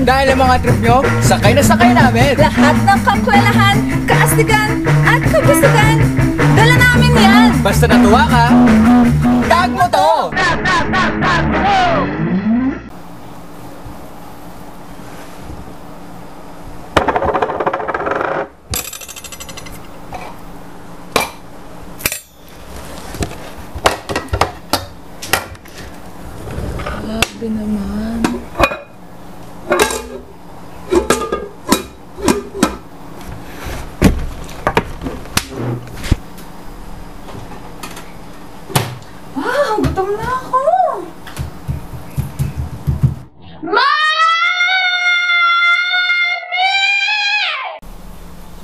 Dahil ang mga trip nyo, sakay na sakay namin. Lahat ng kakwelahan, kaastigan, at kabusugan, dala namin yan. Basta natuwa ka, tag mo to! Grabe naman. Wow, gutom na ako.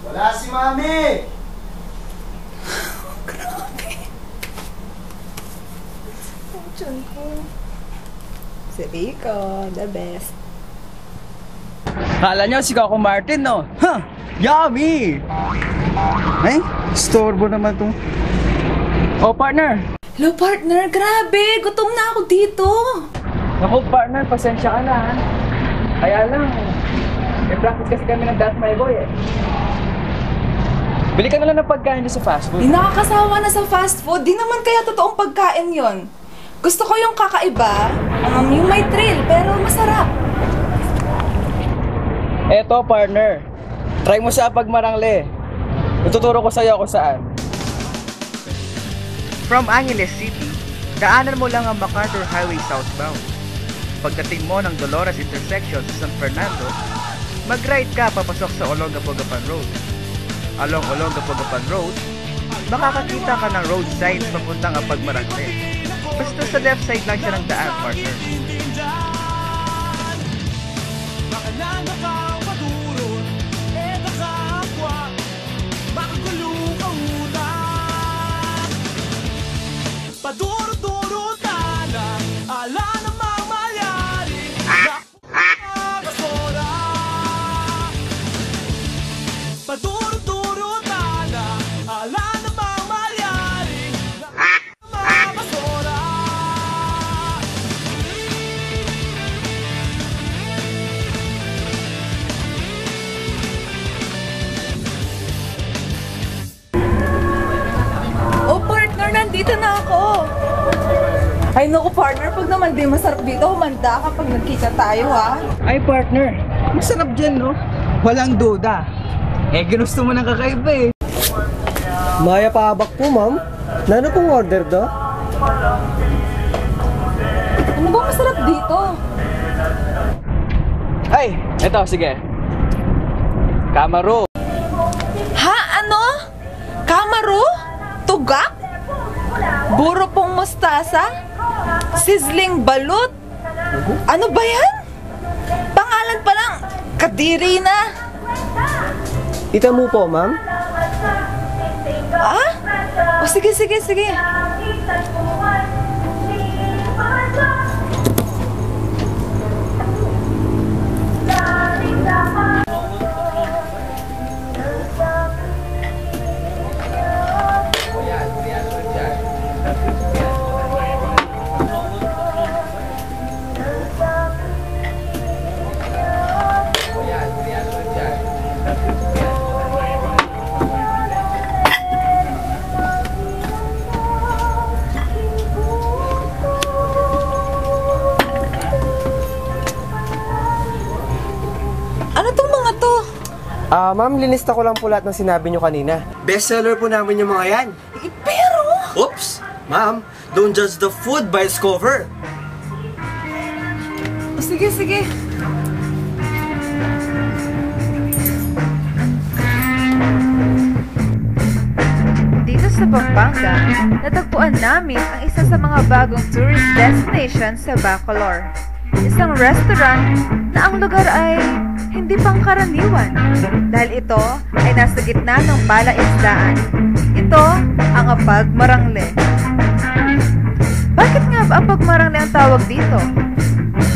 Wala si Mami! Grabe. Ang tiyan ko. Si Rico, the best. Kala nyo si Coco Martin, no? Huh! Yummy! Ay, storbo naman to. Oh, partner! Hello, partner. Grabe, gutom na ako dito. Naku, partner, pasensya ka na, ha? Kaya lang, may practice kasi kami ng Dance My Boy, eh. Bili ka na lang ng pagkain niyo sa fast food. Di nakakasawa na sa fast food. Di naman kaya totoong pagkain yon. Gusto ko yung kakaiba, yung may thrill, pero masarap. Eto, partner. Try mo sa Pagmarangle. Ituturo ko sa'yo kung saan. From Angeles City, daanan mo lang ang MacArthur Highway southbound. Pagdating mo ng Dolores Intersection sa San Fernando, mag-right ka papasok sa Olongapo-Gapan Road. Along Olongapo-Gapan Road, makakakita ka ng road signs papuntang Pagmarangle. Basta sa left side lang siya ng daan, partner. Paduro-duro tana, ala namang mayari. Nakakasora. Paduro-duro tana, ala namang mayari. Nakakasora. Oh, partner, nandito na ako. Ay, naku, partner, pag naman di masarap dito, humanda kapag nagkita tayo, ha? Ay, partner. Masarap dyan, no? Walang duda. Eh, ginusto mo ng kakaiba, eh. Maya paabak po, ma'am. Nano pong order do? Ano ba masarap dito? Ay, eto, sige. Camaro. Ha? Ano? Kamaro? Tugak? Buro pong mustasa? Sizzling balut? Ano ba yan? Pangalan pa lang, kadiri na. Ita mo po, ma'am. Ah? O sige, sige, sige. Ano tong mga to? Ma'am, linista ko lang po lahat ng sinabi nyo kanina. Bestseller po namin yung mga yan. Pero... Oops! Ma'am, don't judge the food by its cover. O sige, sige. Dito sa Pampanga, natagpuan namin ang isa sa mga bagong tourist destination sa Bacolor. Isang restaurant na ang lugar ay hindi pangkaraniwan dahil ito ay nasa gitna ng palaisdaan. Ito ang Pagmarangle. Bakit nga ba ang Pagmarangle ang tawag dito?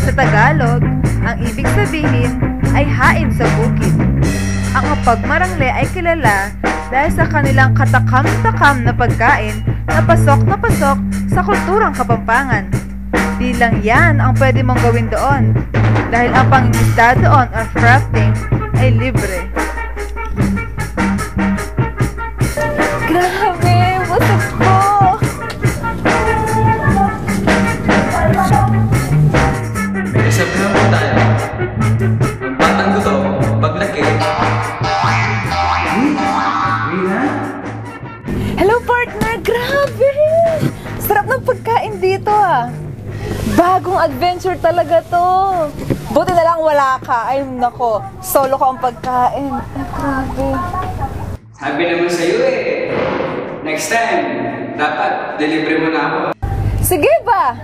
Sa Tagalog, ang ibig sabihin ay hain sa bukid. Ang Pagmarangle ay kilala dahil sa kanilang katakam-takam na pagkain na pasok sa kulturang Kapampangan. Di lang yan ang pwede mong gawin doon. dahil ang pangingisda doon or rafting ay libre. Grabe! Busog ko! May kasabihan po tayo. Ang batang gusto, paglaki. Rina? Hello partner! Grabe! Sarap ng pagkain dito ah. Bagong adventure talaga to. Buti na lang wala ka. Ay nako, solo ko ang pagkain. Ay grabe. Sabi naman sa'yo next time, dapat delivery mo na ako. Sige ba?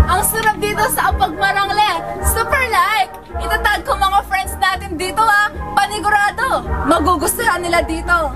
Ang sarap dito sa Apagmarangle. Super like! Itatag ko mga friends natin dito ha. Panigurado, magugustuhan nila dito.